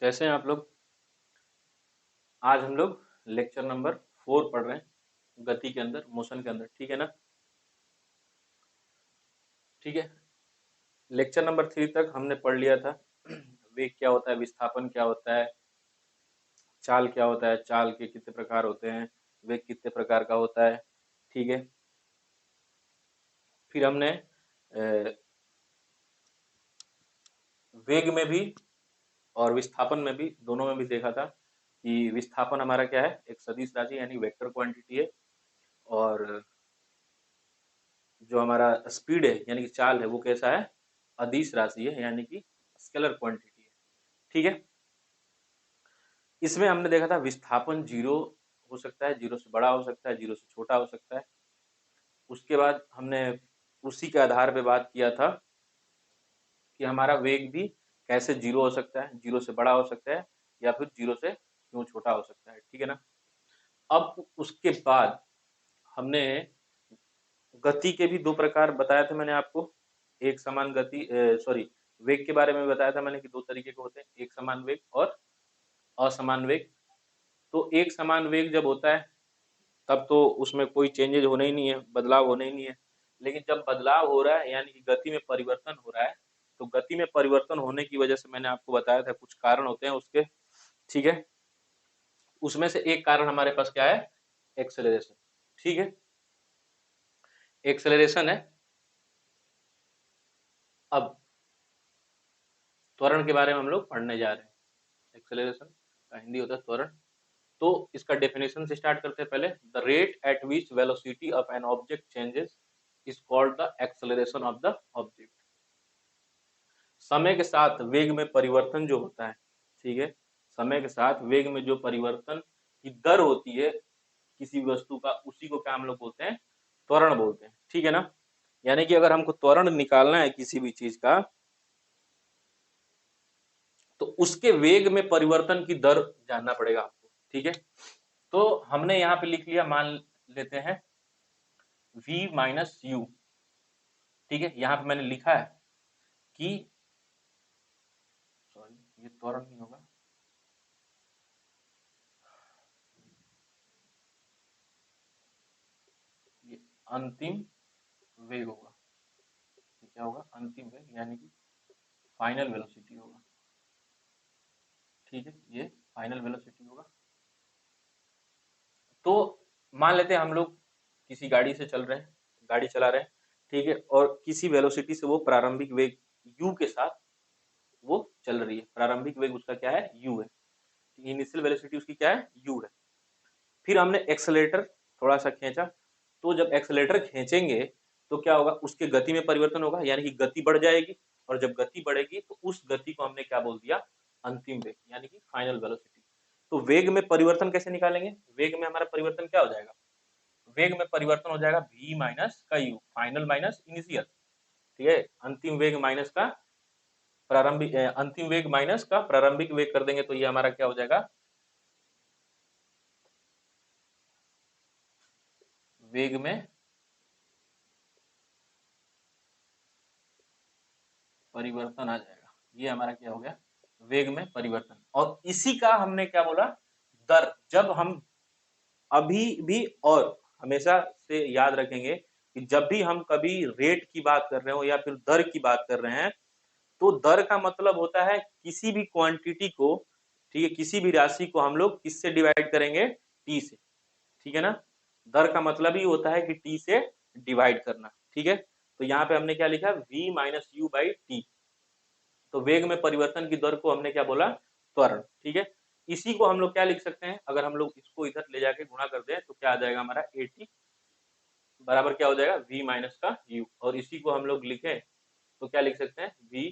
कैसे हैं आप लोग। आज हम लोग लेक्चर नंबर 4 पढ़ रहे हैं, गति के अंदर, मोशन के अंदर। ठीक है ना। ठीक है। लेक्चर नंबर 3 तक हमने पढ़ लिया था वेग क्या होता है, विस्थापन क्या होता है, चाल क्या होता है, चाल के कितने प्रकार होते हैं, वेग कितने प्रकार का होता है। ठीक है। फिर हमने वेग में भी और विस्थापन में भी, दोनों में भी देखा था कि विस्थापन हमारा क्या है, एक सदिश राशि यानी वेक्टर क्वांटिटी है, और जो हमारा स्पीड है यानी कि चाल है वो कैसा है, अदिश राशि है यानी कि स्केलर क्वांटिटी है। ठीक है। इसमें हमने देखा था विस्थापन जीरो हो सकता है, जीरो से बड़ा हो सकता है, जीरो से छोटा हो सकता है। उसके बाद हमने उसी के आधार पे बात किया था कि हमारा वेग भी कैसे जीरो हो सकता है, जीरो से बड़ा हो सकता है या फिर जीरो से क्यों छोटा हो सकता है। ठीक है ना। अब उसके बाद हमने गति के भी दो प्रकार बताया थे मैंने आपको। एक समान गति, सॉरी, वेग के बारे में बताया था मैंने कि दो तरीके के होते हैं, एक समान वेग और असमान वेग। तो एक समान वेग जब होता है तब तो उसमें कोई चेंजेज होने ही नहीं है, बदलाव होने ही नहीं है। लेकिन जब बदलाव हो रहा है यानी कि गति में परिवर्तन हो रहा है, तो गति में परिवर्तन होने की वजह से मैंने आपको बताया था कुछ कारण होते हैं उसके। ठीक है। उसमें से एक कारण हमारे पास क्या है, एक्सेलरेशन। ठीक है। एक्सेलरेशन है। अब त्वरण के बारे में हम लोग पढ़ने जा रहे हैं। एक्सेलरेशन का हिंदी होता है त्वरण। तो इसका डेफिनेशन से स्टार्ट करते हैं पहले। The rate at which velocity of an object changes is called the acceleration of the object. समय के साथ वेग में परिवर्तन जो होता है, ठीक है, समय के साथ वेग में जो परिवर्तन की दर होती है किसी वस्तु का, उसी को क्या हम लोग बोलते हैं, त्वरण बोलते हैं। ठीक है ना। यानी कि अगर हमको त्वरण निकालना है किसी भी चीज का, तो उसके वेग में परिवर्तन की दर जानना पड़ेगा आपको। ठीक है। तो हमने यहाँ पे लिख लिया, मान लेते हैं v माइनस यू। ठीक है। यहाँ पे मैंने लिखा है कि, सॉरी ये त्वरण नहीं होगा, ये अंतिम वेग होगा। ये क्या होगा, अंतिम वेग यानी कि फाइनल वेलोसिटी होगा। ठीक है। ये फाइनल वेलोसिटी होगा। तो मान लेते हैं हम लोग किसी गाड़ी से चल रहे हैं, गाड़ी चला रहे हैं, ठीक है, और किसी वेलोसिटी से वो प्रारंभिक वेग u के साथ वो चल रही है। प्रारंभिक वेग उसका क्या है, u है। इनिशियल वेलोसिटी उसकी क्या है, u है। फिर हमने एक्सेलेरेटर थोड़ा सा खींचा, तो जब एक्सेलेरेटर खींचेंगे तो क्या होगा, उसके गति में परिवर्तन होगा यानी कि गति बढ़ जाएगी, और जब गति बढ़ेगी तो उस गति को हमने क्या बोल दिया, अंतिम वेग यानी कि फाइनल वेलोसिटी। तो वेग में परिवर्तन कैसे निकालेंगे, वेग में हमारा परिवर्तन क्या हो जाएगा, वेग में परिवर्तन हो जाएगा v माइनस का u, फाइनल माइनस इनिशियल। ठीक है। अंतिम वेग माइनस का प्रारंभिक, अंतिम वेग माइनस का प्रारंभिक वेग कर देंगे तो ये हमारा क्या हो जाएगा, वेग में परिवर्तन आ जाएगा। ये हमारा क्या हो गया, वेग में परिवर्तन। और इसी का हमने क्या बोला, दर। जब हम अभी भी और हमेशा से याद रखेंगे कि जब भी हम कभी रेट की बात कर रहे हो या फिर दर की बात कर रहे हैं, तो दर का मतलब होता है किसी भी क्वांटिटी को, ठीक है, किसी भी राशि को हम लोग किससे डिवाइड करेंगे, टी से। ठीक है ना। दर का मतलब ही होता है कि टी से डिवाइड करना। ठीक है। तो यहाँ पे हमने क्या लिखा, v minus you by T. तो वेग में परिवर्तन की दर को हमने क्या बोला, त्वरण। ठीक है। इसी को हम लोग क्या लिख सकते हैं, अगर हम लोग इसको इधर ले जाके गुणा कर दें तो क्या आ जाएगा हमारा, at बराबर क्या हो जाएगा, v माइनस का u। और इसी को हम लोग लिखें तो क्या लिख सकते हैं, v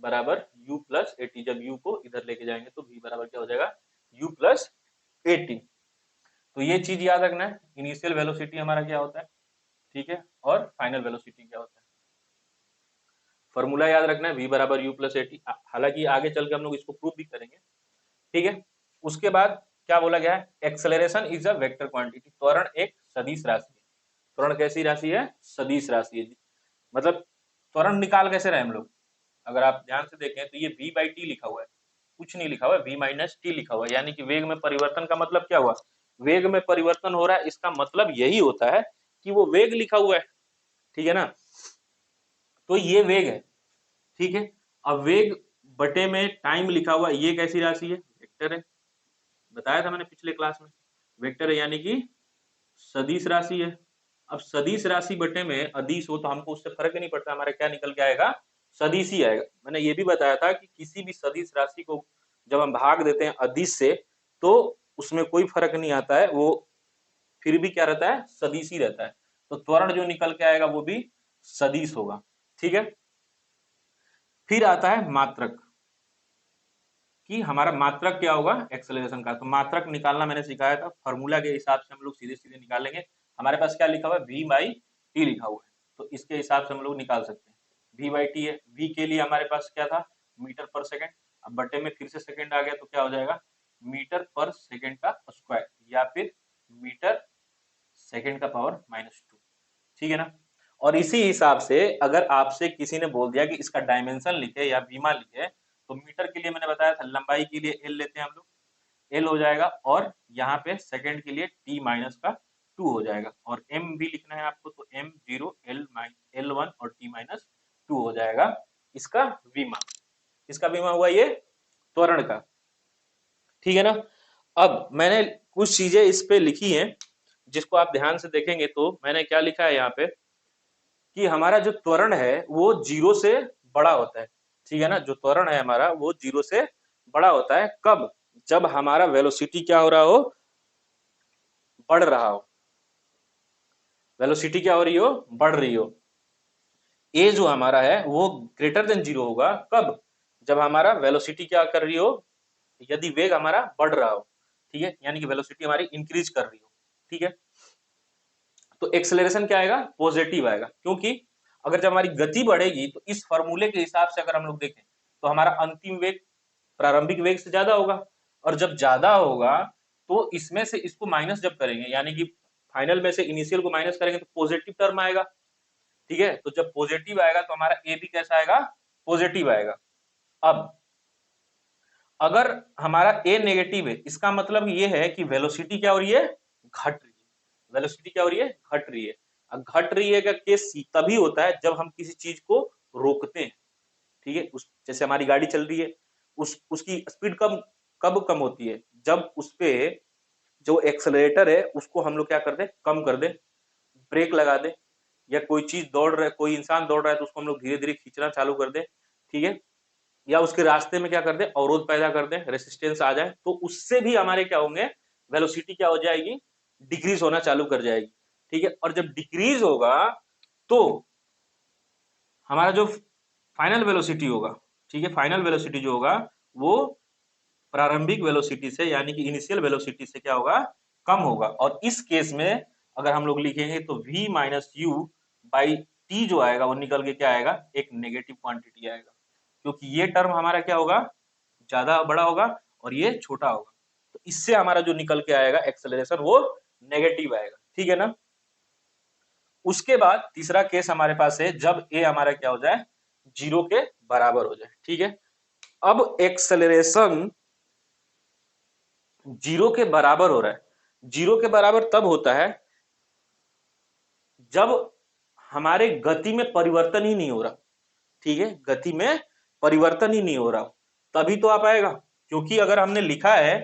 बराबर u प्लस at। जब u को इधर लेके जाएंगे तो v बराबर क्या हो जाएगा, u प्लस at। तो ये चीज याद रखना है, इनिशियल वेलोसिटी हमारा क्या होता है, ठीक है, और फाइनल वेलोसिटी क्या होता है। फॉर्मूला याद रखना है, v बराबर u प्लस at। हालांकि आगे चल के हम लोग इसको प्रूव भी करेंगे। ठीक है। उसके बाद क्या बोला गया है, acceleration is a vector quantity. त्वरण एक सदिश राशि है। त्वरण कैसी राशि है, सदिश राशि है। मतलब त्वरण निकाल कैसे रहे हम लोग, अगर आप ध्यान से देखें तो ये v बाई टी लिखा हुआ है, कुछ नहीं लिखा हुआ है, v माइनस टी लिखा हुआ है, यानी कि वेग में परिवर्तन का मतलब क्या हुआ, वेग में परिवर्तन हो रहा है, इसका मतलब यही होता है कि वो वेग लिखा हुआ है, ठीक है ना। तो ये वेग है, ठीक है। अब वेग बटे में टाइम लिखा हुआ, ये कैसी राशि है, वेक्टर है, बताया था मैंने पिछले क्लास में, वेक्टर है यानी कि सदिश राशि है। अब सदिश राशि बटे में अदिश हो तो हमको उससे फर्क नहीं पड़ता, हमारा क्या निकल के आएगा, सदिश ही आएगा। मैंने ये भी बताया था कि किसी भी सदिश राशि को जब हम भाग देते हैं अदिश से तो उसमें कोई फर्क नहीं आता है, वो फिर भी क्या रहता है, सदिश ही रहता है। तो त्वरण जो निकल के आएगा वो भी सदिश होगा, ठीक है। फिर आता है मात्रक, कि हमारा मात्रक क्या होगा, एक्सेलरेशन का। तो मात्रक निकालना मैंने सिखाया था, फॉर्मूला के हिसाब से हम लोग सीधे सीधे निकालेंगे। हमारे पास क्या लिखा हुआ है, v बाई टी लिखा हुआ है, तो इसके हिसाब से हम लोग निकाल सकते हैं। v बाई टी है, v के लिए हमारे पास क्या था, मीटर पर सेकंड, अब बटे में फिर से सेकंड आ गया तो क्या हो जाएगा, मीटर पर सेकंड का स्क्वायर या फिर मीटर सेकंड का पावर -2, ठीक है ना। और इसी हिसाब से अगर आपसे किसी ने बोल दिया कि इसका डायमेंशन लिखे या बीमा लिखे, तो मीटर के लिए मैंने बताया था लंबाई के लिए एल लेते हैं हम लोग, एल हो जाएगा, और यहाँ पे सेकंड के लिए टी माइनस का 2 हो जाएगा, और एम भी लिखना है आपको तो एम 0 L1 और टी माइनस 2 हो जाएगा इसका बीमा। इसका बीमा हुआ ये त्वरण का, ठीक है ना। अब मैंने कुछ चीजें इस पे लिखी हैं जिसको आप ध्यान से देखेंगे तो मैंने क्या लिखा है यहाँ पे, कि हमारा जो त्वरण है वो 0 से बड़ा होता है, ठीक है ना। जो त्वरण है हमारा वो 0 से बड़ा होता है, कब, जब हमारा वेलोसिटी क्या हो रहा हो, बढ़ रहा हो, वेलोसिटी क्या हो रही हो, बढ़ रही हो। ए जो हमारा है वो ग्रेटर देन 0 होगा, कब, जब हमारा वेलोसिटी क्या कर रही हो, यदि वेग हमारा बढ़ रहा हो, ठीक है, यानी कि वेलोसिटी हमारी इंक्रीज कर रही हो, ठीक है। तो एक्सेलरेशन क्या आएगा, पॉजिटिव आएगा, क्योंकि अगर जब हमारी गति बढ़ेगी तो इस फॉर्मूले के हिसाब से अगर हम लोग देखें तो हमारा अंतिम वेग प्रारंभिक वेग से ज्यादा होगा, और जब ज्यादा होगा तो इसमें से इसको माइनस जब करेंगे, यानी कि फाइनल में से इनिशियल को माइनस करेंगे तो पॉजिटिव टर्म आएगा, ठीक है। तो जब पॉजिटिव आएगा तो हमारा ए भी कैसा आएगा, पॉजिटिव आएगा। अब अगर हमारा ए नेगेटिव है, इसका मतलब ये है कि वेलोसिटी क्या हो रही है, घट रही है, वेलोसिटी क्या हो रही है, घट रही है। अब घट रही है का केस तभी होता है जब हम किसी चीज को रोकते हैं, ठीक है। उस जैसे हमारी गाड़ी चल रही है, उसकी स्पीड कब कम होती है, जब उस पे जो एक्सेलरेटर है उसको हम लोग क्या कर दे, कम कर दे, ब्रेक लगा दे, या कोई चीज दौड़ रहा है, कोई इंसान दौड़ रहा है तो उसको हम लोग धीरे धीरे खींचना चालू कर दे, ठीक है, या उसके रास्ते में क्या कर दे, अवरोध पैदा कर दे, रेसिस्टेंस आ जाए, तो उससे भी हमारे क्या होंगे, वेलोसिटी क्या हो जाएगी, डिक्रीज होना चालू कर जाएगी, ठीक है। और जब डिक्रीज होगा तो हमारा जो फाइनल वेलोसिटी होगा, ठीक है, फाइनल वेलोसिटी जो होगा वो प्रारंभिक वेलोसिटी से यानी कि इनिशियल वेलोसिटी से क्या होगा, कम होगा। और इस केस में अगर हम लोग लिखेंगे तो v minus you by T जो आएगा वो निकल के क्या आएगा, एक नेगेटिव क्वांटिटी आएगा, क्योंकि ये टर्म हमारा क्या होगा, ज्यादा बड़ा होगा और ये छोटा होगा, तो इससे हमारा जो निकल के आएगा एक्सेलरेशन वो नेगेटिव आएगा, ठीक है ना। उसके बाद तीसरा केस हमारे पास है जब ए हमारा क्या हो जाए, 0 के बराबर हो जाए, ठीक है। अब एक्सेलरेशन 0 के बराबर हो रहा है, 0 के बराबर तब होता है जब हमारे गति में परिवर्तन ही नहीं हो रहा, ठीक है, गति में परिवर्तन ही नहीं हो रहा, तभी तो आ पाएगा। क्योंकि अगर हमने लिखा है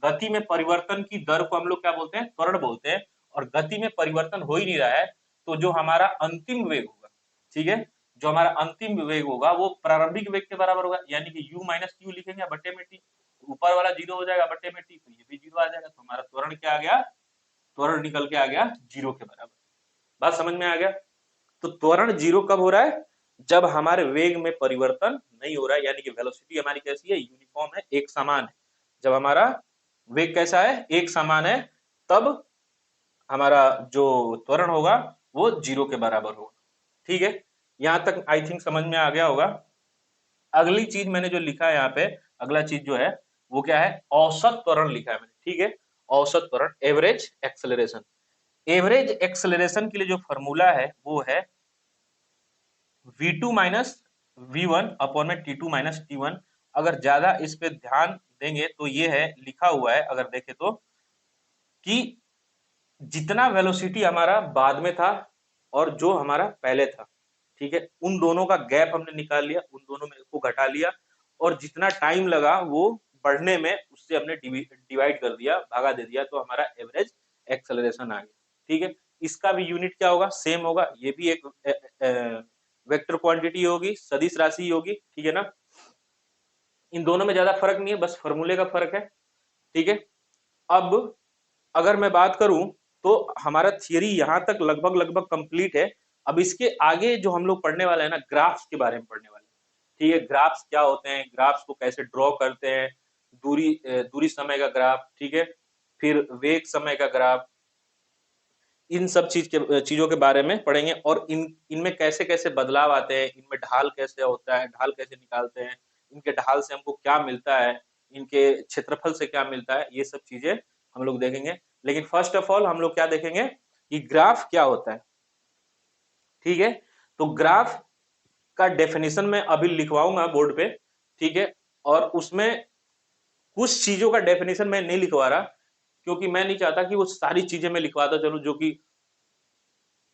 गति में परिवर्तन की दर को हम लोग क्या बोलते हैं, त्वरण बोलते हैं, और गति में परिवर्तन हो ही नहीं रहा है, तो जो हमारा अंतिम वेग होगा, ठीक है, जो हमारा अंतिम वेग होगा वो प्रारंभिक वेग के बराबर होगा, यानी कि u माइनस क्यू लिखेंगे बटे में टी, ऊपर वाला 0 हो जाएगा बटे में टी, तो ये भी 0 आ जाएगा, तो हमारा त्वरण क्या आ गया, त्वरण निकल के आ गया 0 के बराबर। बात समझ में आ गया। तो त्वरण 0 कब हो रहा है, जब हमारे वेग में परिवर्तन नहीं हो रहा है, यानी कि वेलोसिटी हमारी कैसी है, यूनिफॉर्म है, एक समान है। जब हमारा वेग कैसा है, एक समान है, तब हमारा जो त्वरण होगा वो 0 के बराबर होगा, ठीक है। यहां तक आई थिंक समझ में आ गया होगा। अगली चीज मैंने जो लिखा है यहाँ पे, अगला चीज जो है वो क्या है, औसत त्वरण लिखा है मैंने, ठीक है। औसत त्वरण, एवरेज एक्सेलरेशन। एवरेज एक्सेलरेशन के लिए जो फॉर्मूला है वो है v2 माइनस v1 अपॉन में t2 माइनस t1, अगर ज्यादा इस पे ध्यान देंगे तो ये है, लिखा हुआ है अगर देखें तो, कि जितना वेलोसिटी हमारा बाद में था और जो हमारा पहले था, ठीक है, उन दोनों का गैप हमने निकाल लिया, उन दोनों में को घटा लिया, और जितना टाइम लगा वो बढ़ने में उससे हमने डिवाइड कर दिया, भागा दे दिया, तो हमारा एवरेज एक्सेलरेशन आ गया। ठीक है, इसका भी यूनिट क्या होगा, सेम होगा, ये भी एक वेक्टर क्वांटिटी होगी, सदिश राशि होगी। ठीक है ना, इन दोनों में ज्यादा फर्क नहीं है, बस फॉर्मूले का फर्क है। ठीक है, अब अगर मैं बात करूं तो हमारा थियरी यहां तक लगभग लगभग कंप्लीट है। अब इसके आगे जो हम लोग पढ़ने वाले हैं ना, ग्राफ्स के बारे में पढ़ने वाले हैं। ठीक है, ग्राफ्स क्या होते हैं, ग्राफ्स को कैसे ड्रॉ करते हैं, दूरी समय का ग्राफ, ठीक है, फिर वेग समय का ग्राफ, इन सब चीजों के बारे में पढ़ेंगे, और इनमें कैसे कैसे बदलाव आते हैं, इनमें ढाल कैसे होता है, ढाल कैसे निकालते हैं, इनके ढाल से हमको क्या मिलता है, इनके क्षेत्रफल से क्या मिलता है, ये सब चीजें हम लोग देखेंगे। लेकिन फर्स्ट ऑफ ऑल हम लोग क्या देखेंगे कि ग्राफ क्या होता है। ठीक है, तो ग्राफ का डेफिनेशन मैं अभी लिखवाऊंगा बोर्ड पे। ठीक है, और उसमें कुछ चीजों का डेफिनेशन मैं नहीं लिखवा रहा, क्योंकि मैं नहीं चाहता कि वो सारी चीजें मैं लिखवाता चलूं जो कि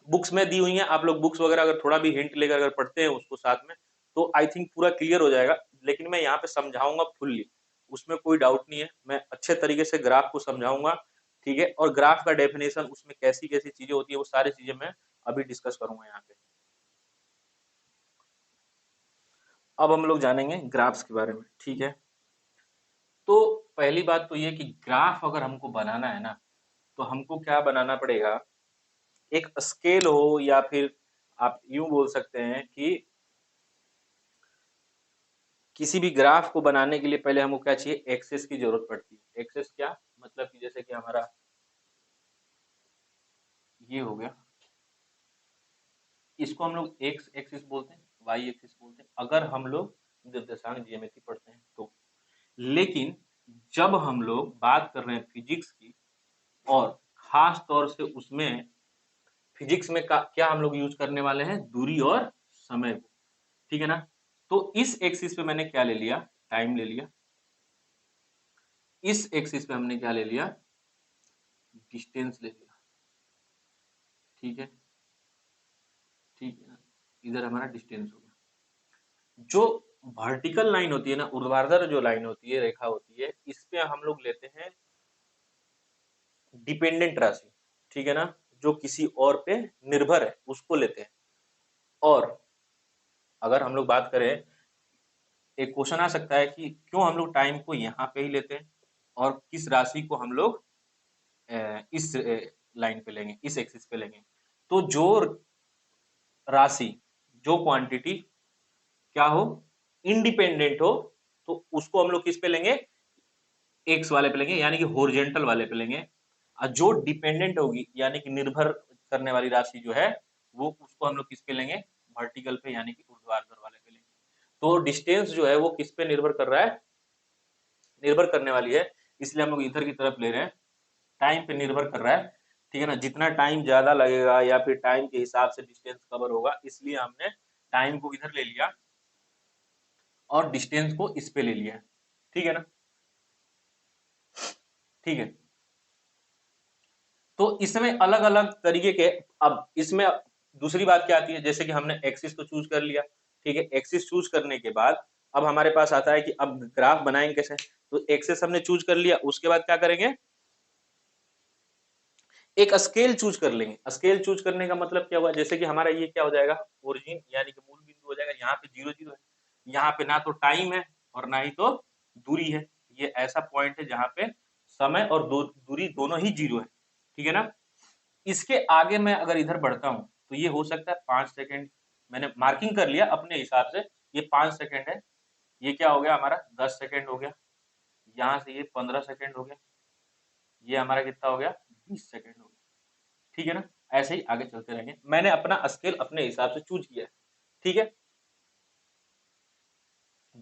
बुक्स में दी हुई हैं। आप लोग बुक्स वगैरह अगर थोड़ा भी हिंट लेकर अगर पढ़ते हैं उसको साथ में, तो आई थिंक पूरा क्लियर हो जाएगा। लेकिन मैं यहाँ पे समझाऊंगा फुल्ली, उसमें कोई डाउट नहीं है, मैं अच्छे तरीके से ग्राफ को समझाऊंगा। ठीक है, और ग्राफ का डेफिनेशन, उसमें कैसी कैसी चीजें होती है, वो सारी चीजें मैं अभी डिस्कस करूंगा यहाँ पे। अब हम लोग जानेंगे ग्राफ्स के बारे में। ठीक है, तो पहली बात तो ये कि ग्राफ अगर हमको बनाना है ना, तो हमको क्या बनाना पड़ेगा, एक स्केल हो, या फिर आप यूं बोल सकते हैं कि किसी भी ग्राफ को बनाने के लिए पहले हमको क्या चाहिए, एक्सेस की जरूरत पड़ती है। एक्सेस क्या मतलब कि जैसे कि हमारा ये हो गया, इसको हम लोग एक्स एक्सिस बोलते हैं, वाई एक्सिस बोलते हैं, अगर हम लोग निर्देशांक ज्यामिति पढ़ते हैं तो। लेकिन जब हम लोग बात कर रहे हैं फिजिक्स की, और खास तौर से उसमें फिजिक्स में क्या हम लोग यूज करने वाले हैं, दूरी और समय को। ठीक है ना, तो इस एक्सिस पे मैंने क्या ले लिया, टाइम ले लिया। इस एक्सिस पे हमने क्या ले लिया, डिस्टेंस ले लिया। ठीक है, ठीक है ना, इधर हमारा डिस्टेंस हो गया। जो वर्टिकल लाइन होती है ना, ऊर्ध्वाधर जो लाइन होती है, रेखा होती है, इस पे हम लोग लेते हैं डिपेंडेंट राशि। ठीक है ना, जो किसी और पे निर्भर है उसको लेते हैं। और अगर हम लोग बात करें, एक क्वेश्चन आ सकता है कि क्यों हम लोग टाइम को यहाँ पे ही लेते हैं, और किस राशि को हम लोग इस लाइन पे लेंगे, इस एक्सिस पे लेंगे। तो जो राशि, जो क्वांटिटी क्या हो, इंडिपेंडेंट हो, तो उसको हम लोग किस पे लेंगे, एक्स वाले पे लेंगे, यानी कि होरिजेंटल वाले पे लेंगे। और जो डिपेंडेंट होगी, यानी कि निर्भर करने वाली राशि जो है, वो उसको हम लोग किस पे लेंगे, वर्टिकल पे, यानी कि ऊर्ध्वाधर वाले पे लेंगे। तो डिस्टेंस जो है वो किस पे निर्भर कर रहा है, निर्भर करने वाली है, इसलिए हम लोग इधर की तरफ ले रहे हैं, टाइम पे निर्भर कर रहा है। ठीक है ना, जितना टाइम ज्यादा लगेगा या फिर टाइम के हिसाब से डिस्टेंस कवर होगा, इसलिए हमने टाइम को इधर ले लिया और डिस्टेंस को इस पे ले लिया। ठीक है ना, ठीक है, तो इसमें अलग अलग तरीके के, अब इसमें दूसरी बात क्या आती है, जैसे कि हमने एक्सिस तो चूज कर लिया। ठीक है, एक्सिस चूज करने के बाद अब हमारे पास आता है कि अब ग्राफ बनाएंगे कैसे। तो एक्सिस हमने चूज कर लिया, उसके बाद क्या करेंगे, एक स्केल चूज कर लेंगे। स्केल चूज करने का मतलब क्या हुआ, जैसे कि हमारा ये क्या हो जाएगा, ओरिजिन यानी कि मूल बिंदु हो जाएगा, यहाँ पे 0 0 है, यहाँ पे ना तो टाइम है और ना ही तो दूरी है। ये ऐसा पॉइंट है जहां पे समय और दूरी दोनों ही 0 है। ठीक है ना, इसके आगे मैं अगर इधर बढ़ता हूं तो ये हो सकता है 5 सेकेंड, मैंने मार्किंग कर लिया अपने हिसाब से, ये 5 सेकेंड है, ये क्या हो गया हमारा 10 सेकेंड हो गया, यहाँ से ये 15 सेकेंड हो गया, ये हमारा कितना हो गया 20 सेकेंड हो गया। ठीक है ना, ऐसे ही आगे चलते रहेंगे, मैंने अपना स्केल अपने हिसाब से चूज किया है। ठीक है,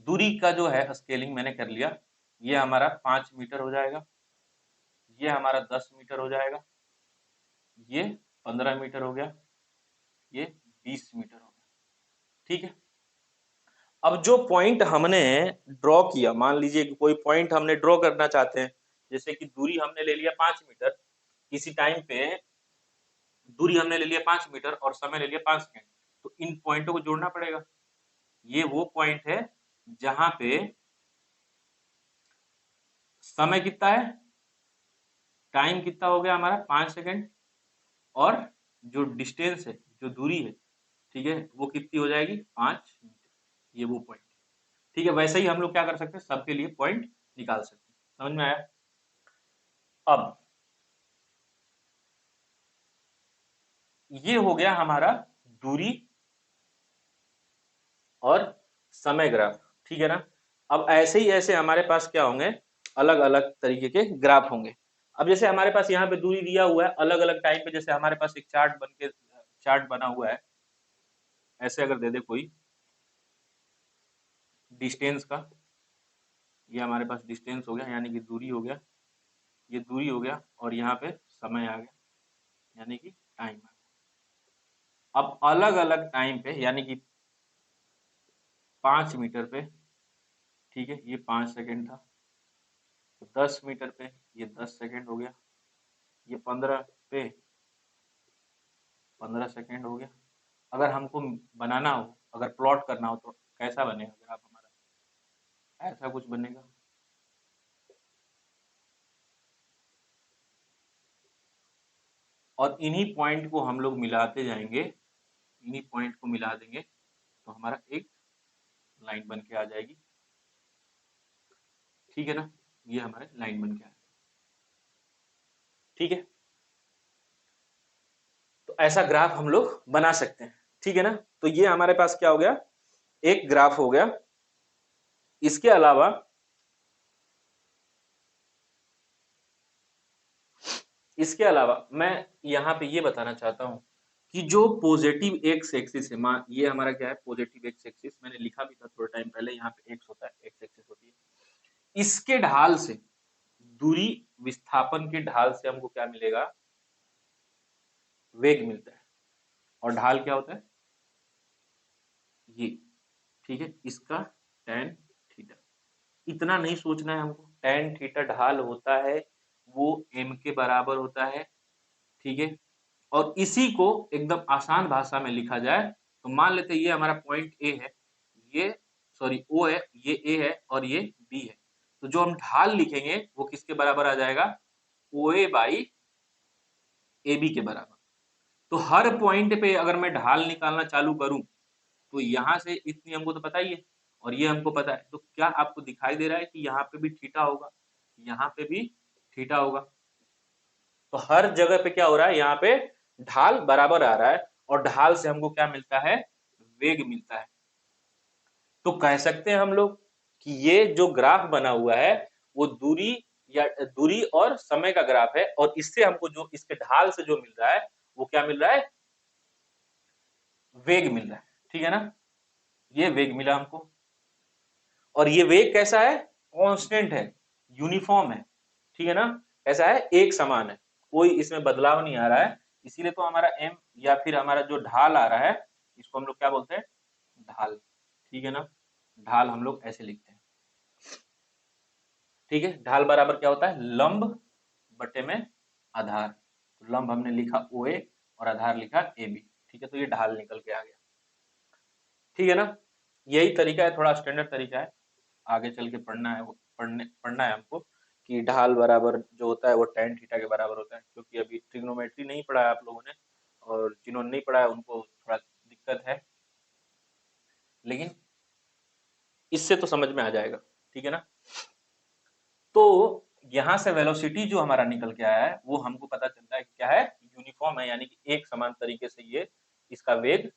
दूरी का जो है स्केलिंग मैंने कर लिया, ये हमारा 5 मीटर हो जाएगा, ये हमारा 10 मीटर हो जाएगा, ये 15 मीटर हो गया, ये 20 मीटर हो गया। ठीक है, अब जो पॉइंट हमने ड्रॉ किया, मान लीजिए कि कोई पॉइंट हमने ड्रॉ करना चाहते हैं, जैसे कि दूरी हमने ले लिया 5 मीटर, किसी टाइम पे दूरी हमने ले लिया 5 मीटर और समय ले लिया 5 सेकेंड, तो इन पॉइंटों को जोड़ना पड़ेगा। ये वो पॉइंट है जहां पे समय कितना है, टाइम कितना हो गया हमारा 5 सेकेंड, और जो डिस्टेंस है, जो दूरी है, ठीक है, वो कितनी हो जाएगी 5 मीटर। ये वो पॉइंट, ठीक है। वैसे ही हम लोग क्या कर सकते हैं, सबके लिए पॉइंट निकाल सकते हैं। समझ में आया? अब ये हो गया हमारा दूरी और समय ग्राफ, ठीक है ना। अब ऐसे ही ऐसे हमारे पास क्या होंगे, अलग अलग तरीके के ग्राफ होंगे। अब जैसे हमारे पास यहाँ पे दूरी दिया हुआ है अलग अलग टाइम पे, जैसे हमारे पास एक चार्ट बना हुआ है, ऐसे अगर दे दे कोई डिस्टेंस का, ये हमारे पास डिस्टेंस हो गया यानी कि दूरी हो गया, ये दूरी हो गया, और यहाँ पे समय आ गया यानी कि टाइम आ गया। अब अलग अलग टाइम पे यानी कि 5 मीटर पे, ठीक है, ये 5 सेकेंड था, तो 10 मीटर पे ये 10 सेकेंड हो गया, ये 15 पे 15 सेकेंड हो गया। अगर हमको बनाना हो, अगर प्लॉट करना हो तो कैसा बनेगा ग्राफ हमारा, ऐसा कुछ बनेगा। और इन्हीं पॉइंट को हम लोग मिलाते जाएंगे, इन्हीं पॉइंट को मिला देंगे तो हमारा एक लाइन बन के आ जाएगी, ठीक है ना। ये हमारे लाइन बन के आ जाएगी, ठीक है। तो ऐसा ग्राफ हम लोग बना सकते हैं, ठीक है ना। तो ये हमारे पास क्या हो गया, एक ग्राफ हो गया। इसके अलावा मैं यहाँ पे ये बताना चाहता हूँ कि जो पॉजिटिव एक्स एक्सिस है, मान ये हमारा क्या है, पॉजिटिव एक्स एक्सिस, मैंने लिखा भी था थोड़ा टाइम पहले, यहाँ पे एक्स होता है, एक्स एक्सिस होती है। इसके ढाल से, दूरी विस्थापन के ढाल से हमको क्या मिलेगा, वेग मिलता है। और ढाल क्या होता है, ये, ठीक है, इसका tan थीटा। इतना नहीं सोचना है हमको, tan थीटा ढाल होता है, वो m के बराबर होता है, ठीक है। और इसी को एकदम आसान भाषा में लिखा जाए तो मान लेते हैं ये हमारा पॉइंट ए है, ये सॉरी ओ है, ये ए है और ये बी है। तो जो हम ढाल लिखेंगे वो किसके बराबर आ जाएगा, ओ ए बाई ए बी के बराबर। तो हर पॉइंट पे अगर मैं ढाल निकालना चालू करूं तो यहाँ से इतनी हमको तो पता ही है और ये हमको पता है, तो क्या आपको दिखाई दे रहा है कि यहाँ पे भी थीटा होगा, यहाँ पे भी थीटा होगा। तो हर जगह पे क्या हो रहा है, यहाँ पे ढाल बराबर आ रहा है और ढाल से हमको क्या मिलता है, वेग मिलता है। तो कह सकते हैं हम लोग कि ये जो ग्राफ बना हुआ है वो दूरी या दूरी और समय का ग्राफ है, और इससे हमको जो इसके ढाल से जो मिल रहा है वो क्या मिल रहा है, वेग मिल रहा है, ठीक है ना। ये वेग मिला हमको, और ये वेग कैसा है, कांस्टेंट है, यूनिफॉर्म है, ठीक है ना। ऐसा है, एक समान है, कोई इसमें बदलाव नहीं आ रहा है। इसीलिए तो हमारा एम या फिर हमारा जो ढाल आ रहा है इसको हम लोग क्या बोलते हैं, ढाल, ठीक है ना। ढाल हम लोग ऐसे लिखते हैं, ठीक है। ढाल बराबर क्या होता है, लंब बटे में आधार। तो लंब हमने लिखा ओ ए और आधार लिखा ए बी, ठीक है। तो ये ढाल निकल के आ गया, ठीक है ना। यही तरीका है, थोड़ा स्टैंडर्ड तरीका है, आगे चल के पढ़ना है, वो पढ़ना है हमको कि ढाल बराबर जो होता है वो tan थीटा के बराबर होता है, क्योंकि अभी ट्रिग्नोमेट्री नहीं पढ़ा है आप लोगों ने, और जिन्होंने नहीं पढ़ा है उनको थोड़ा दिक्कत है, लेकिन इससे तो समझ में आ जाएगा, ठीक है ना। तो यहाँ से वेलोसिटी जो हमारा निकल के आया है वो हमको पता चलता है कि क्या है, यूनिफॉर्म है, यानी कि एक समान तरीके से ये इसका वेग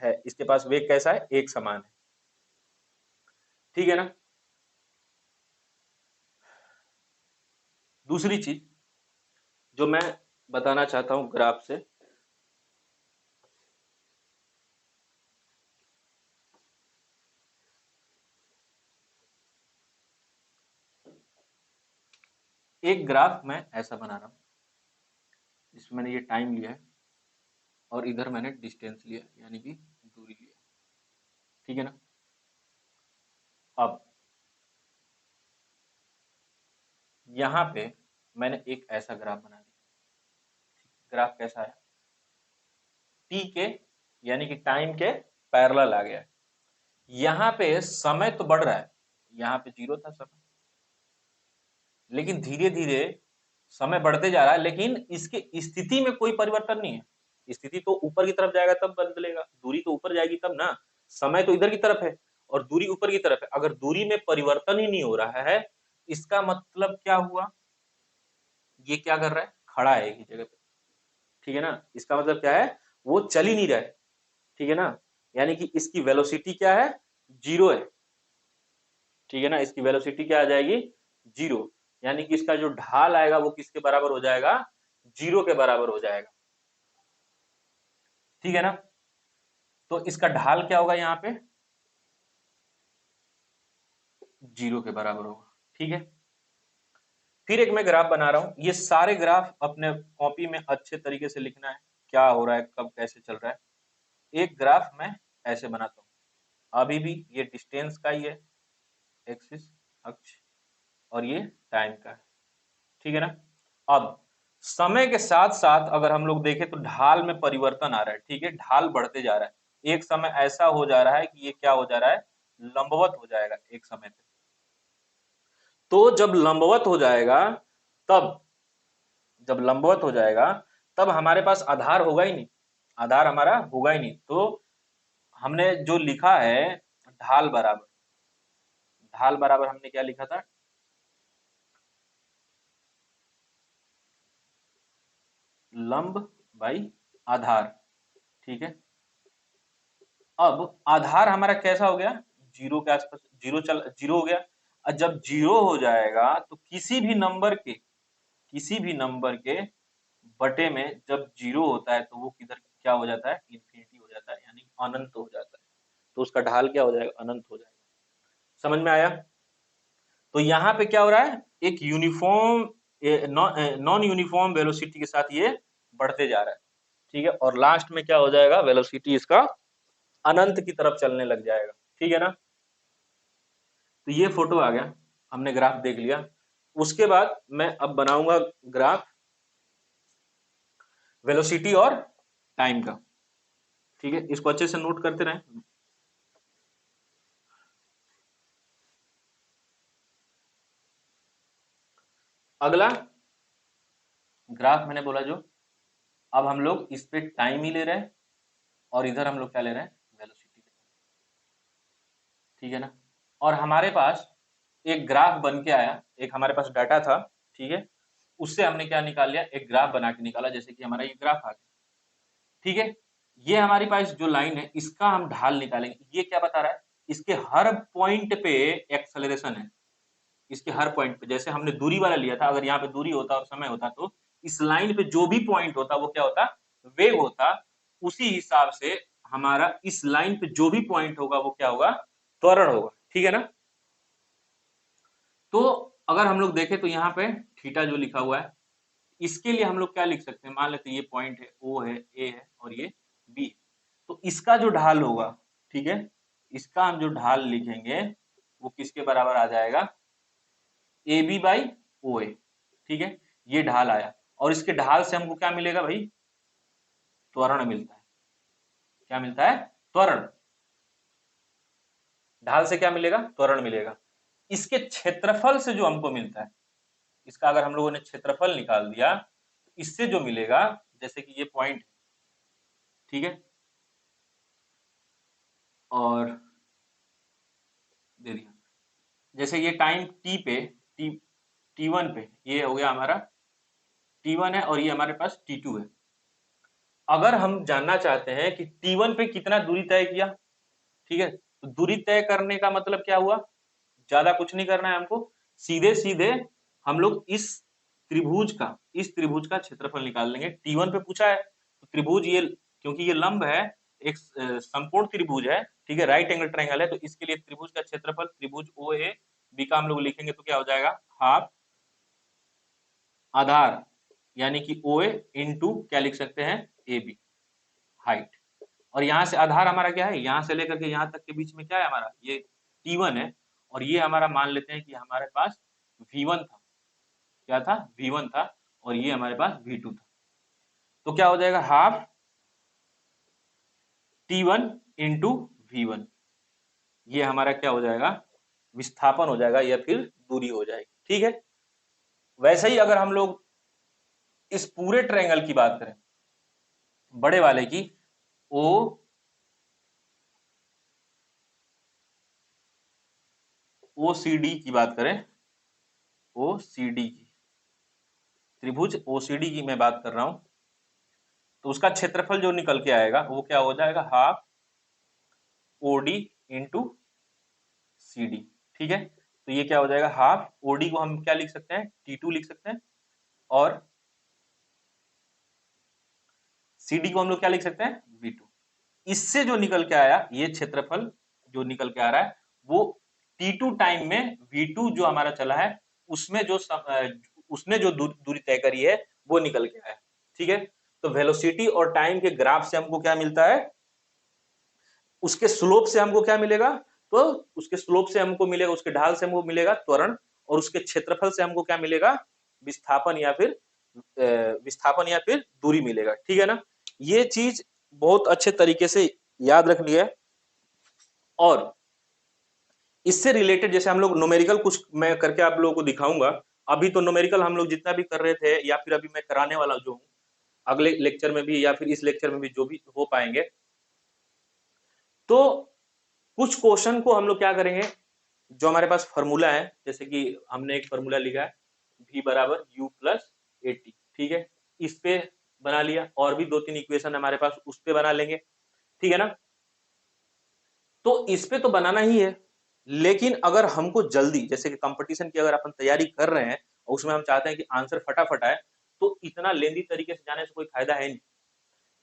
है, इसके पास वेग कैसा है, एक समान है, ठीक है ना। दूसरी चीज जो मैं बताना चाहता हूँ ग्राफ से, एक ग्राफ मैं ऐसा बना रहा हूँ, इसमें मैंने ये टाइम लिया है और इधर मैंने डिस्टेंस लिया यानी कि दूरी लिया, ठीक है ना। अब यहां पे मैंने एक ऐसा ग्राफ बना दिया। ग्राफ कैसा है, टी के यानी कि टाइम के पैरेलल आ गया है। यहाँ पे समय तो बढ़ रहा है, यहाँ पे 0 था समय, लेकिन धीरे धीरे समय बढ़ते जा रहा है, लेकिन इसके स्थिति में कोई परिवर्तन नहीं है। स्थिति तो ऊपर की तरफ जाएगा तब बदलेगा, दूरी तो ऊपर जाएगी तब ना। समय तो इधर की तरफ है और दूरी ऊपर की तरफ है। अगर दूरी में परिवर्तन ही नहीं हो रहा है, इसका मतलब क्या हुआ, ये क्या कर रहा है, खड़ा है एक ही जगह पे, ठीक है ना। इसका मतलब क्या है, वो चल ही नहीं रहा है, ठीक है ना। यानी कि इसकी वेलोसिटी क्या है, 0 है, ठीक है ना। इसकी वेलोसिटी क्या आ जाएगी, 0। यानी कि इसका जो ढाल आएगा वो किसके बराबर हो जाएगा, 0 के बराबर हो जाएगा, ठीक है ना। तो इसका ढाल क्या होगा, यहाँ पे 0 के बराबर होगा, ठीक है। फिर एक मैं ग्राफ बना रहा हूं, ये सारे ग्राफ अपने कॉपी में अच्छे तरीके से लिखना है, क्या हो रहा है, कब कैसे चल रहा है। एक ग्राफ मैं ऐसे बनाता हूं, अभी भी ये डिस्टेंस का ही है, एक्सिस अक्ष, और ये टाइम का है, ठीक है ना। अब समय के साथ साथ अगर हम लोग देखें तो ढाल में परिवर्तन आ रहा है, ठीक है, ढाल बढ़ते जा रहा है। एक समय ऐसा हो जा रहा है कि ये क्या हो जा रहा है, लंबवत हो जाएगा एक समय पे। तो जब लंबवत हो जाएगा, तब जब लंबवत हो जाएगा तब हमारे पास आधार होगा ही नहीं, आधार हमारा होगा ही नहीं। तो हमने जो लिखा है ढाल बराबर, ढाल बराबर हमने क्या लिखा था, लंब बाई आधार, ठीक है। अब आधार हमारा कैसा हो गया, 0 के आसपास, 0 हो गया। और जब 0 हो जाएगा तो किसी भी नंबर के बटे में जब 0 होता है तो वो किधर क्या हो जाता है, इन्फिनिटी हो जाता है, यानी अनंत हो जाता है। तो उसका ढाल क्या हो जाएगा, अनंत हो जाएगा। समझ में आया। तो यहाँ पे क्या हो रहा है, एक यूनिफॉर्म नॉन यूनिफॉर्म वेलोसिटी के साथ ये बढ़ते जा रहा है, ठीक है। और लास्ट में क्या हो जाएगा, वेलोसिटी इसका अनंत की तरफ चलने लग जाएगा, ठीक है ना। तो ये फोटो आ गया, हमने ग्राफ देख लिया। उसके बाद मैं अब बनाऊंगा ग्राफ वेलोसिटी और टाइम का, ठीक है। इसको अच्छे से नोट करते रहें। अगला ग्राफ मैंने बोला जो, अब हम लोग इस पे टाइम ही ले रहे हैं और इधर हम लोग क्या ले रहे हैं, वेलोसिटी, ठीक है ना। और हमारे पास एक ग्राफ बन के आया, एक हमारे पास डाटा था, ठीक है। उससे हमने क्या निकाल लिया, एक ग्राफ बना के निकाला, जैसे कि हमारा ये ग्राफ आ गया, ठीक है। ये हमारे पास जो लाइन है इसका हम ढाल निकालेंगे। ये क्या बता रहा है, इसके हर पॉइंट पे एक्सेलरेशन है, इसके हर पॉइंट पे। जैसे हमने दूरी वाला लिया था, अगर यहाँ पे दूरी होता और समय होता तो इस लाइन पे जो भी पॉइंट होता वो क्या होता, वेग होता। उसी हिसाब से हमारा इस लाइन पे जो भी पॉइंट होगा वो क्या होगा, त्वरण होगा, ठीक है ना। तो अगर हम लोग देखें तो यहाँ पे थीटा जो लिखा हुआ है, इसके लिए हम लोग क्या लिख सकते हैं, मान लेते हैं ये पॉइंट है, ओ है, ए है और ये बी है। तो इसका जो ढाल होगा, ठीक है, इसका हम जो ढाल लिखेंगे वो किसके बराबर आ जाएगा, ए बी बाई ओ ए, ठीक है। ये ढाल आया और इसके ढाल से हमको क्या मिलेगा भाई, त्वरण मिलता है। क्या मिलता है, त्वरण। ढाल से क्या मिलेगा, त्वरण मिलेगा। इसके क्षेत्रफल से जो हमको मिलता है, इसका अगर हम लोगों ने क्षेत्रफल निकाल दिया तो इससे जो मिलेगा, जैसे कि ये पॉइंट, ठीक है, और दे दिया, जैसे ये टाइम टी पे, टी टी1 पे ये हो गया हमारा टी1 है और ये हमारे पास टी2 है। अगर हम जानना चाहते हैं कि टी1 पे कितना दूरी तय किया, ठीक है, तो दूरी तय करने का मतलब क्या हुआ, ज्यादा कुछ नहीं करना है हमको, सीधे सीधे हम लोग इस त्रिभुज का क्षेत्रफल निकाल लेंगे। टी1 पे पूछा है तो त्रिभुज ये, क्योंकि ये लंब है, एक समकोण त्रिभुज है, ठीक है, राइट एंगल ट्रायंगल है, तो इसके लिए त्रिभुज का क्षेत्रफल, त्रिभुज ओ ए बी का हम लोग लिखेंगे तो क्या हो जाएगा, हाफ आधार, यानी कि ओ ए इंटू क्या लिख सकते हैं, ए बी, हाइट। और यहाँ से आधार हमारा क्या है, यहाँ से लेकर के यहाँ तक के बीच में क्या है हमारा, ये T1 है। और ये हमारा मान लेते हैं कि हमारे पास V1 था, क्या था, V1 था, और ये हमारे पास V2 था। तो क्या हो जाएगा, हाफ T1 इंटू V1, ये हमारा क्या हो जाएगा, विस्थापन हो जाएगा या फिर दूरी हो जाएगी। ठीक है, वैसे ही अगर हम लोग इस पूरे ट्रायंगल की बात करें, बड़े वाले की, OCD की बात करें, OCD की, त्रिभुज OCD की मैं बात कर रहा हूं, तो उसका क्षेत्रफल जो निकल के आएगा वो क्या हो जाएगा, हाफ OD इंटू CD। ठीक है, तो ये क्या हो जाएगा, हाफ OD को हम क्या लिख सकते हैं, T2 लिख सकते हैं, और CD को हम लोग क्या लिख सकते हैं, V2। इससे जो निकल के आया, ये क्षेत्रफल जो निकल के आ रहा है, वो T2 टाइम में V2 जो हमारा चला है, उसमें जो उसने जो दूरी तय करी है वो निकल के आया। ठीक है, तो वेलोसिटी और टाइम के ग्राफ से हमको क्या मिलता है, उसके स्लोप से हमको क्या मिलेगा, तो उसके स्लोप से हमको मिलेगा, उसके ढाल से हमको मिलेगा त्वरण, और उसके क्षेत्रफल से हमको क्या मिलेगा, विस्थापन या फिर दूरी मिलेगा। ठीक है ना, ये चीज बहुत अच्छे तरीके से याद रखनी है। और इससे रिलेटेड जैसे हम लोग न्यूमेरिकल कुछ मैं करके आप लोगों को दिखाऊंगा। अभी तो न्यूमेरिकल हम लोग जितना भी कर रहे थे, या फिर अभी मैं कराने वाला जो हूँ, अगले लेक्चर में भी या फिर इस लेक्चर में भी जो भी हो पाएंगे, तो कुछ क्वेश्चन को हम लोग क्या करेंगे, जो हमारे पास फॉर्मूला है, जैसे कि हमने एक फॉर्मूला लिखा है V बराबर U प्लस AT। ठीक है, इस पे बना लिया, और भी 2-3 इक्वेशन हमारे पास, उस पे बना लेंगे। ठीक है ना, तो इस पे तो बनाना ही है, लेकिन अगर हमको जल्दी, जैसे कि कंपटीशन की अगर अपन तैयारी कर रहे हैं और उसमें हम चाहते हैं कि आंसर फटाफट आए, तो इतना लेंदी तरीके से जाने से कोई फायदा है नहीं।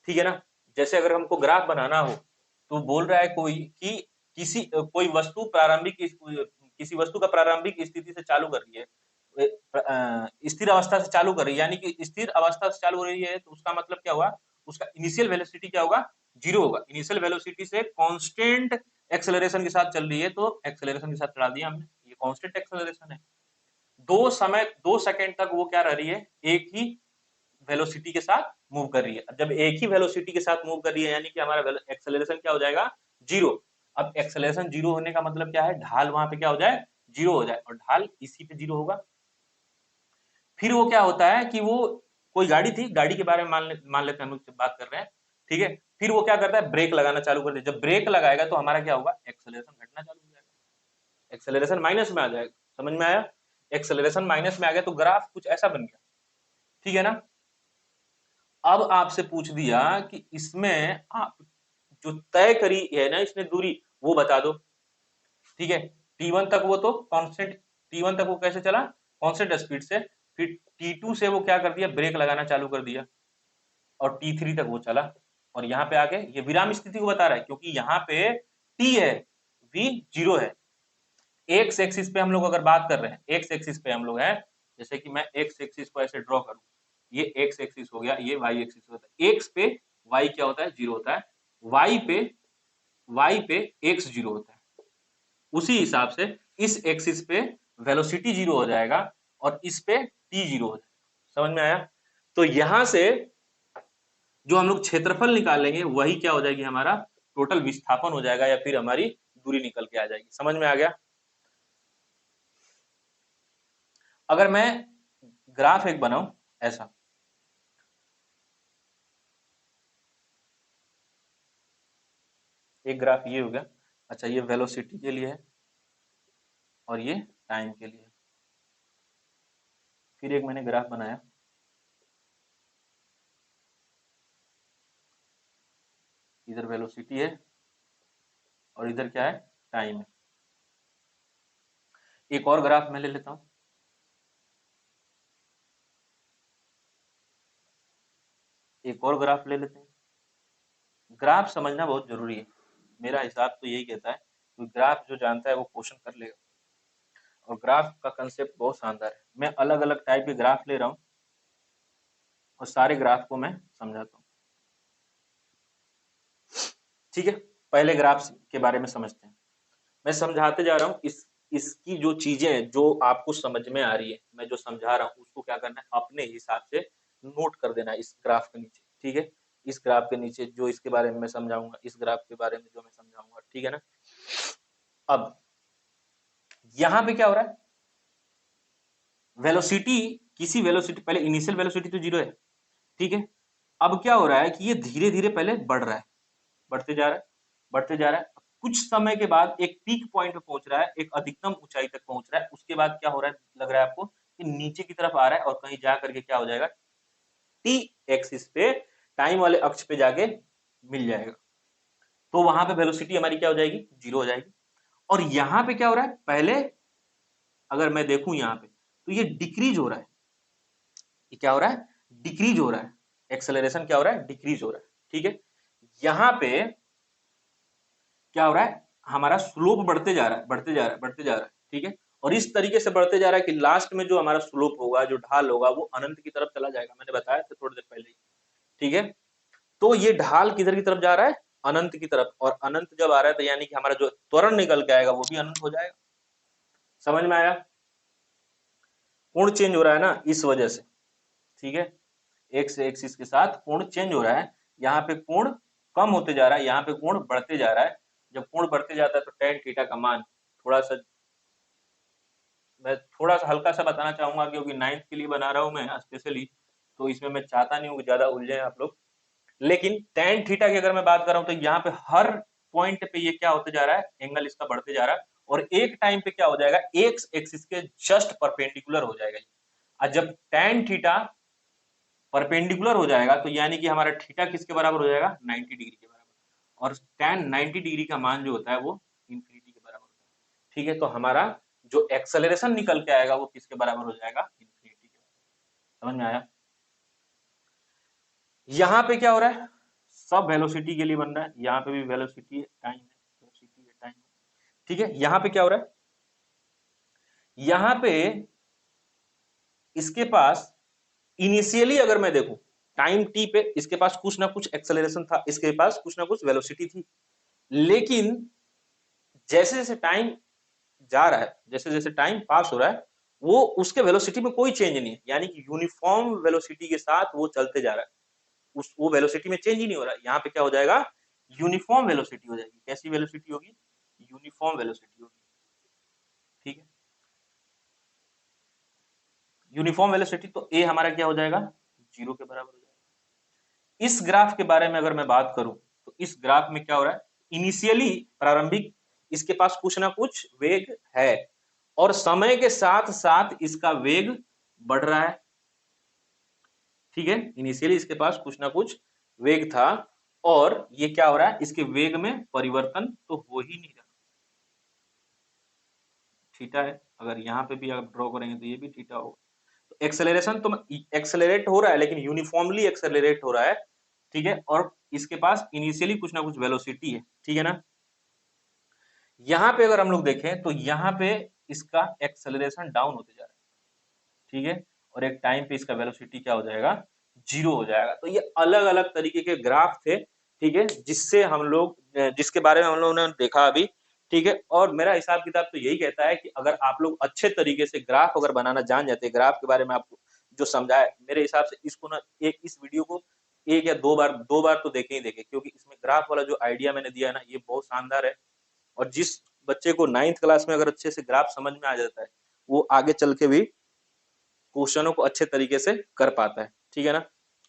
ठीक है ना, जैसे अगर हमको ग्राफ बनाना हो, तो बोल रहा है कोई कि कोई वस्तु किसी वस्तु का प्रारंभिक स्थिति से चालू कर रही है, स्थिर अवस्था से चालू कर रही है, यानी कि स्थिर अवस्था से चालू हो रही है, तो उसका मतलब क्या हुआ, उसका इनिशियल वेलोसिटी क्या होगा, 0 होगा। इनिशियल वेलोसिटी से कांस्टेंट एक्सेलरेशन के साथ चल रही है, तो एक्सेलरेशन के साथ चला दिया हमने, ये कांस्टेंट एक्सेलरेशन है। 2 सेकंड तक वो क्या रह रही है, एक ही वेलोसिटी के साथ मूव कर रही है। जब एक ही वेलोसिटी के साथ मूव कर रही है, यानी कि हमारा एक्सेलरेशन क्या हो जाएगा, 0। अब एक्सेलरेशन 0 होने का मतलब क्या है, ढाल वहां पे क्या हो जाए, 0 हो जाए, और ढाल इसी पे 0 होगा। फिर वो क्या होता है कि वो कोई गाड़ी थी, गाड़ी के बारे में मान लेते हैं, हम लोग बात कर रहे हैं। ठीक है, फिर वो क्या करता है, ब्रेक लगाना चालू कर देता है। जब ब्रेक लगाएगा तो हमारा क्या होगा, एक्सेलरेशन घटना चालू हो जाएगा, एक्सेलरेशन माइनस में आ जाएगा। समझ में आया, एक्सेलरेशन माइनस में आ गया तो ग्राफ कुछ ऐसा बन गया। ठीक है ना, अब आपसे पूछ दिया कि इसमें आप जो तय करी है ना इसने दूरी, वो बता दो। ठीक है, T1 तक वो तो कांस्टेंट, T1 तक वो कैसे चला, कांस्टेंट स्पीड से। फिर T2 से वो क्या कर दिया, ब्रेक लगाना चालू कर दिया, और T3 तक वो चला, और यहाँ पे आके ये विराम स्थिति को बता रहा है, क्योंकि यहाँ पे T है, V 0 है। एक्स एक्सिस पे हम लोग अगर बात कर रहे हैं, एक्स एक्सिस पे हम लोग हैं, जैसे कि मैं एक्स एक्सिस को ऐसे ड्रॉ करूं, ये एक्स एक्सिस हो गया, ये वाई एक्सिस होता है। एक्स पे वाई क्या होता है, 0 होता है, वाई पे एक्स 0 होता है। उसी हिसाब से इस एक्सिस पे वेलोसिटी 0 हो जाएगा, और इस पे टी 0 हो जाएगा। समझ में आया, तो यहां से जो हम लोग क्षेत्रफल निकालेंगे वही क्या हो जाएगी, हमारा टोटल विस्थापन हो जाएगा, या फिर हमारी दूरी निकल के आ जाएगी। समझ में आ गया। अगर मैं ग्राफ एक बनाऊं ऐसा, एक ग्राफ ये हो गया, अच्छा ये वेलोसिटी के लिए है, और ये टाइम के लिए। फिर एक मैंने ग्राफ बनाया, इधर वेलोसिटी है और इधर क्या है, टाइम है। एक और ग्राफ मैं ले लेता हूं, एक और ग्राफ ले लेते हैं। ग्राफ समझना बहुत जरूरी है, मेरा हिसाब तो यही कहता है, कि ग्राफ जो जानता है वो क्वेश्चन कर लेगा। और ग्राफ का कंसेप्ट बहुत शानदार है। मैं अलग अलग टाइप के ग्राफ ले रहा हूँ, और सारे ग्राफ को मैं समझाता हूँ। ठीक है, पहले ग्राफ के बारे में समझते हैं। मैं समझाते जा रहा हूँ, इस इसकी जो चीजें जो आपको समझ में आ रही है, मैं जो समझा रहा हूँ उसको क्या करना है, अपने हिसाब से नोट कर देना है इस ग्राफ के नीचे, ठीक है। इस ग्राफ के नीचे जो इसके बारे में मैं समझाऊंगा, इस ग्राफ के बारे में जो मैं समझाऊंगा, ठीक है ना। अब यहाँ पे क्या हो रहा है, वेलोसिटी, किसी वेलोसिटी, पहले इनिशियल वेलोसिटी तो 0 है, ठीक है। अब क्या हो रहा है कि ये धीरे धीरे पहले बढ़ रहा है, बढ़ते जा रहा है, बढ़ते जा रहा है, कुछ समय के बाद एक पीक पॉइंट पे पहुंच रहा है, एक अधिकतम ऊंचाई तक पहुंच रहा है, उसके बाद क्या हो रहा है, लग रहा है आपको कि नीचे की तरफ आ रहा है और कहीं जा करके क्या हो जाएगा, टी एक्सिस पे, टाइम वाले अक्ष पे जाके मिल जाएगा। तो वहां पे वेलोसिटी हमारी क्या हो जाएगी, 0 हो जाएगी। और यहाँ पे क्या हो रहा है, पहले अगर मैं देखूं यहाँ पे तो ये डिक्रीज हो रहा है, ये क्या हो रहा है, डिक्रीज हो रहा है, एक्सेलरेशन क्या हो रहा है, डिक्रीज हो रहा है, ठीक है। यहाँ पे क्या हो रहा है, हमारा स्लोप बढ़ते जा रहा है, बढ़ते जा रहा है, बढ़ते जा रहा है, ठीक है। और इस तरीके से बढ़ते जा रहा है कि लास्ट में जो हमारा स्लोप होगा, जो ढाल होगा, वो अनंत की तरफ चला जाएगा, मैंने बताया था थोड़ी देर पहले ही, ठीक है। तो ये ढाल किधर की तरफ जा रहा है, अनंत की तरफ, और अनंत जब आ रहा है तो यानी कि हमारा जो त्वरण निकल के आएगा वो भी अनंत हो जाएगा। समझ में आया, कोण चेंज हो रहा है ना इस वजह से, ठीक है। एक्स एक्सिस के साथ कोण चेंज हो रहा है, यहाँ पे कोण कम होते जा रहा है, यहाँ पे कोण बढ़ते जा रहा है। जब कोण बढ़ते जाता है तो tan थीटा का मान थोड़ा सा, मैं थोड़ा सा हल्का सा बताना चाहूंगा क्योंकि 9th के लिए बना रहा हूं मैं स्पेशली, तो इसमें मैं चाहता नहीं हूँ कि ज्यादा उलझे आप लोग। लेकिन tan थीटा की अगर मैं बात कर रहा हूँ तो यहाँ पे हर पॉइंट पे ये क्या होते जा रहा है, एंगल इसका बढ़ते जा रहा है, और एक टाइम पे क्या हो जाएगा, एक्स एक्सिस के जस्ट परपेंडिकुलर हो जाएगा। और जब tan थीटा परपेंडिकुलर हो जाएगा तो यानी कि हमारा थीटा किसके बराबर हो जाएगा, 90 डिग्री के बराबर, और tan 90 डिग्री का मान जो होता है वो इंफिनिटी के बराबर होता है, ठीक है। तो हमारा जो एक्सेलरेशन निकल के आएगा वो किसके बराबर हो जाएगा, इंफिनिटी के बराबर। समझ में आया। यहाँ पे क्या हो रहा है, सब वेलोसिटी के लिए बन रहा है, यहाँ पे भी वेलोसिटी है, टाइम है, वेलोसिटी है, टाइम है, ठीक है। यहाँ पे क्या हो रहा है, यहाँ पे इसके पास इनिशियली अगर मैं देखूं टाइम टी पे इसके पास कुछ ना कुछ एक्सेलरेशन था, इसके पास कुछ ना कुछ वेलोसिटी थी, लेकिन जैसे जैसे टाइम जा रहा है, जैसे जैसे टाइम पास हो रहा है, वो उसके वेलोसिटी में कोई चेंज नहीं है, यानी कि यूनिफॉर्म वेलोसिटी के साथ वो चलते जा रहा है, उस वो वेलोसिटी में चेंज ही नहीं हो रहा है। यहाँ पे क्या हो जाएगा, यूनिफॉर्म वेलोसिटी हो जाएगी। कैसी वेलोसिटी होगी, यूनिफॉर्म वेलोसिटी होगी, ठीक है। यूनिफॉर्म वेलोसिटी तो ए हमारा क्या हो जाएगा, 0 के बराबर हो जाएगा। इस ग्राफ के बारे में अगर मैं बात करूं तो इस ग्राफ में क्या हो रहा है, इनिशियली प्रारंभिक इसके पास कुछ ना कुछ वेग है, और समय के साथ साथ इसका वेग बढ़ रहा है, ठीक है। इनिशियली इसके पास कुछ ना कुछ वेग था, और ये क्या हो रहा है, इसके वेग में परिवर्तन तो हो ही नहीं रहा, थीटा है, अगर यहाँ पे भी अगर ड्रॉ करेंगे तो ये भी थीटा होगा। तो एक्सेलरेशन तो एक्सेलरेट हो रहा है, लेकिन यूनिफॉर्मली एक्सेलरेट हो रहा है, ठीक है। और इसके पास इनिशियली कुछ ना कुछ वेलोसिटी है, ठीक है ना। यहाँ पे अगर हम लोग देखें तो यहाँ पे इसका एक्सेलरेशन डाउन होते जा रहा है, ठीक है। और एक टाइम पे इसका वेलोसिटी क्या हो जाएगा, 0 हो जाएगा। तो ये अलग अलग तरीके के ग्राफ थे, ठीक है, जिससे हम लोग, जिसके बारे में हम लोगों ने देखा अभी, ठीक है। और मेरा हिसाब किताब तो यही कहता है कि अगर आप लोग अच्छे तरीके से ग्राफ अगर बनाना जान जाते, ग्राफ के बारे में आपको जो समझाया, मेरे हिसाब से इसको ना, एक इस वीडियो को एक या दो बार तो देखे ही देखे, क्योंकि इसमें ग्राफ वाला जो आइडिया मैंने दिया है ना, ये बहुत शानदार है। और जिस बच्चे को 9th क्लास में अगर अच्छे से ग्राफ समझ में आ जाता है, वो आगे चल के भी क्वेश्चनों को अच्छे तरीके से कर पाता है, ठीक है ना।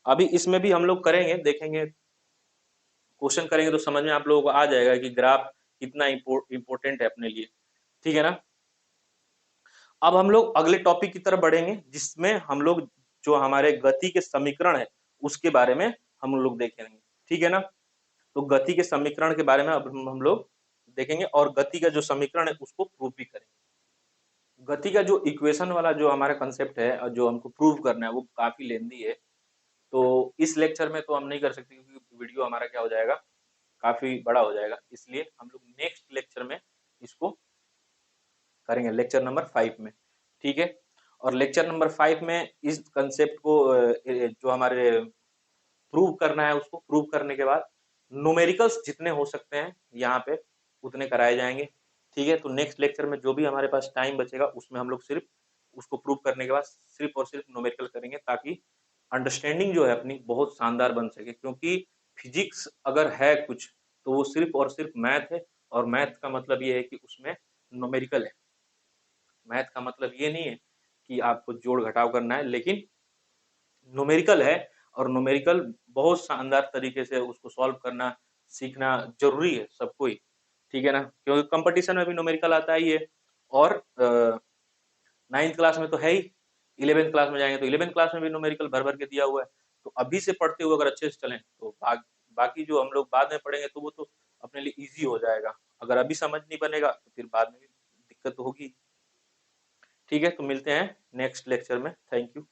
अभी इसमें भी हम लोग करेंगे, देखेंगे, क्वेश्चन करेंगे तो समझ में आप लोगों को आ जाएगा कि ग्राफ कितना इंपॉर्टेंट है अपने लिए, ठीक है ना। अब हम लोग अगले टॉपिक की तरफ बढ़ेंगे, जिसमें हम लोग जो हमारे गति के समीकरण है उसके बारे में हम लोग देखेंगे, ठीक है ना। तो गति के समीकरण के बारे में अब हम लोग देखेंगे, और गति का जो समीकरण है उसको प्रूव भी करेंगे। गति का जो इक्वेशन वाला जो हमारा कंसेप्ट है और जो हमको प्रूव करना है वो काफी लेंदी है, तो इस लेक्चर में तो हम नहीं कर सकते क्योंकि वीडियो हमारा क्या हो जाएगा, काफी बड़ा हो जाएगा, इसलिए हम लोग नेक्स्ट लेक्चर में इसको करेंगे, लेक्चर नंबर 5 में, ठीक है। और लेक्चर नंबर 5 में इस कंसेप्ट को जो हमारे प्रूव करना है उसको प्रूव करने के बाद न्यूमेरिकल्स जितने हो सकते हैं यहाँ पे उतने कराए जाएंगे, ठीक है, तो नेक्स्ट लेक्चर में जो भी हमारे पास टाइम बचेगा उसमें हम लोग सिर्फ उसको प्रूव करने के बाद सिर्फ और सिर्फ न्यूमेरिकल करेंगे, ताकि अंडरस्टैंडिंग जो है अपनी बहुत शानदार बन सके। क्योंकि फिजिक्स अगर है कुछ तो वो सिर्फ और सिर्फ मैथ है, और मैथ का मतलब ये है कि उसमें न्यूमेरिकल है। मैथ का मतलब ये नहीं है कि आपको जोड़ घटाव करना है, लेकिन न्यूमेरिकल है, और न्यूमेरिकल बहुत शानदार तरीके से उसको सॉल्व करना सीखना जरूरी है सबको ही। ठीक है ना, क्योंकि कंपटीशन में भी न्यूमेरिकल आता ही है, और 9th क्लास में तो है ही, 11th क्लास में जाएंगे तो 11th क्लास में भी न्यूमेरिकल भर भर के दिया हुआ है। तो अभी से पढ़ते हुए अगर अच्छे से चलें तो बाकी जो हम लोग बाद में पढ़ेंगे तो वो तो अपने लिए इजी हो जाएगा। अगर अभी समझ नहीं बनेगा तो फिर बाद में भी दिक्कत होगी। ठीक है, तो मिलते हैं नेक्स्ट लेक्चर में। Thank you.